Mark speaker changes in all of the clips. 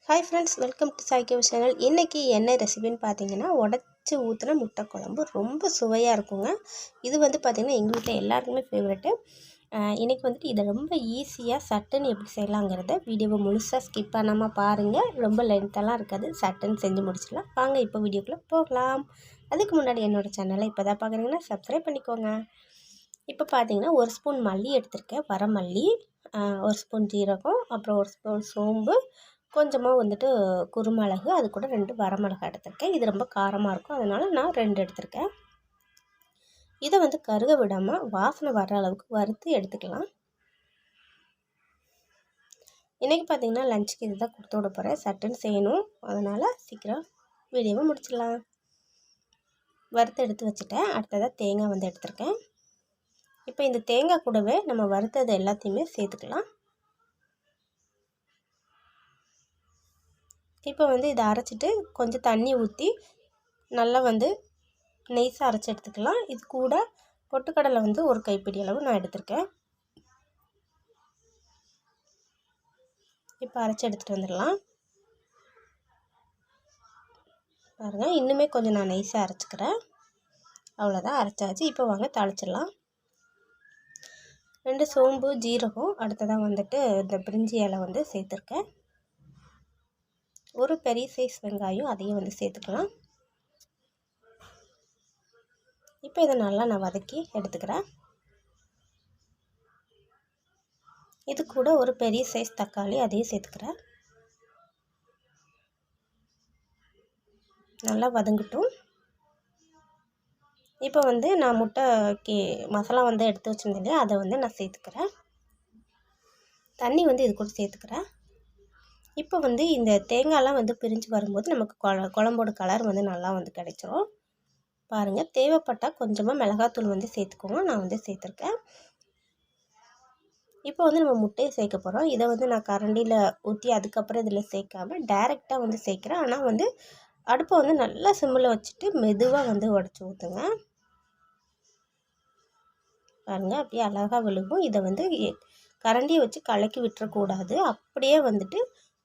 Speaker 1: Hi friends, welcome to சாய்கேவ் channel. இன்றைக்கி என்ன ரெசிபின்னு பார்த்தீங்கன்னா, உடச்சி ஊற்றின முட்டை குழம்பு ரொம்ப சுவையாக இருக்குங்க. இது பார்த்திங்கன்னா எங்கள் வீட்டில் எல்லாருக்குமே ஃபேவரெட்டு. இன்றைக்கி இதை ரொம்ப ஈஸியாக சட்டுன்னு எப்படி செய்யலாங்கிறத வீடியோவை முழுசாக ஸ்கிப் பண்ணாமல் பாருங்கள். ரொம்ப லென்த்தெல்லாம் இருக்காது, சட்டுன்னு செஞ்சு முடிச்சிடலாம். வாங்க இப்போ வீடியோக்குள்ளே போகலாம். அதுக்கு முன்னாடி என்னோடய சேனலை இப்போ தான் பார்க்குறீங்கன்னா சப்ஸ்கிரைப் பண்ணிக்கோங்க. இப்போ பார்த்தீங்கன்னா 1 ஸ்பூன் மல்லி எடுத்திருக்கேன், வரமல்லி, 1 ஸ்பூன் ஜீரகம், அப்புறம் 1 ஸ்பூன் சோம்பு, கொஞ்சமாக குருமிளகு, அது கூட 2 வரமிளகாய் எடுத்திருக்கேன். இது ரொம்ப காரமாக இருக்கும், அதனால் நான் 2 எடுத்திருக்கேன். இதை கருக விடாமல் வாசனை வர்ற அளவுக்கு வறுத்து எடுத்துக்கலாம். இன்றைக்கி பார்த்திங்கன்னா லஞ்சுக்கு இது தான் கொடுத்து விட போகிறேன். சட்டுன்னு செய்யணும், அதனால் சீக்கிரம் வீடியோவை முடிச்சிடலாம். வறுத்து எடுத்து வச்சுட்டேன். அடுத்ததாக தேங்காய் எடுத்திருக்கேன். இப்போ இந்த தேங்காய் கூடவே நம்ம வறுத்தது எல்லாத்தையுமே சேர்த்துக்கலாம். இப்போ இதை அரைச்சிட்டு கொஞ்சம் தண்ணி ஊற்றி நல்லா நெய்ஸாக அரைச்சி எடுத்துக்கலாம். இது கூட பொட்டுக்கடலை ஒரு கைப்பிடி அளவு நான் எடுத்திருக்கேன். இப்போ அரைச்சி எடுத்துகிட்டு வந்துடலாம். பாருங்கள், இன்னுமே கொஞ்சம் நான் நெய்ஸாக அரைச்சிக்கிறேன். அவ்வளோதான், அரைச்சாச்சு. இப்போ வாங்க தாளிச்சிடலாம். 2 சோம்பு, ஜீரகம், அடுத்ததாக இந்த பிரிஞ்சி இலை சேர்த்துருக்கேன். ஒரு பெரிய சைஸ் வெங்காயம், அதையும் சேர்த்துக்கலாம். இப்போ இதை நல்லா நான் வதக்கி எடுத்துக்கிறேன். இது கூட ஒரு பெரிய சைஸ் தக்காளி, அதையும் சேர்த்துக்கிறேன். நல்லா வதங்கட்டும். இப்போ நான் முட்டைக்கு மசாலா எடுத்து வச்சுருந்தேன் இல்லையா, அதை நான் சேர்த்துக்கிறேன். தண்ணி இது கூட சேர்த்துக்கிறேன். இப்போ இந்த தேங்காயெலாம் பிரிஞ்சு வரும்போது நமக்கு குழம்போட கலர் நல்லா கிடைச்சிரும். பாருங்கள், தேவைப்பட்டால் கொஞ்சமாக மிளகாத்தூள் சேர்த்துக்கோங்க. நான் சேர்த்துருக்கேன். இப்போ நம்ம முட்டையை சேர்க்க போகிறோம். இதை நான் கரண்டியில் ஊற்றி அதுக்கப்புறம் இதில் சேர்க்காமல் டைரெக்டாக சேர்க்குறேன். ஆனால் அடுப்பை நல்லா சிம்மில் வச்சுட்டு மெதுவாக உடச்சி ஊற்றுங்க. பாருங்கள், அப்படியே அழகாக விழுகும். இதை கரண்டியை வச்சு கலக்கி விட்டுறக்கூடாது. அப்படியே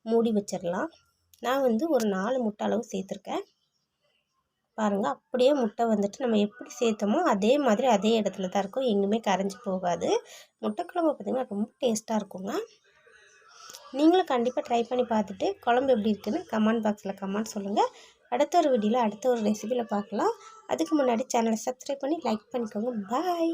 Speaker 1: மூடி வச்சிடலாம். நான் ஒரு 4 முட்டை அளவு சேர்த்துருக்கேன். பாருங்கள், அப்படியே முட்டை நம்ம எப்படி சேர்த்தோமோ அதே மாதிரி அதே இடத்துல தான் இருக்கும், எங்கேயுமே கரைஞ்சி போகாது. முட்டைக்குழம்பு பார்த்திங்கன்னா ரொம்ப டேஸ்ட்டாக இருக்குங்க. நீங்களும் கண்டிப்பாக ட்ரை பண்ணி பார்த்துட்டு குழம்பு எப்படி இருக்குன்னு கமெண்ட் பாக்ஸில் கமெண்ட் சொல்லுங்கள். அடுத்த ஒரு வீடியோவில் அடுத்த ஒரு ரெசிபியில் பார்க்கலாம். அதுக்கு முன்னாடி சேனலை சப்ஸ்கிரைப் பண்ணி லைக் பண்ணிக்கோங்க. பாய்.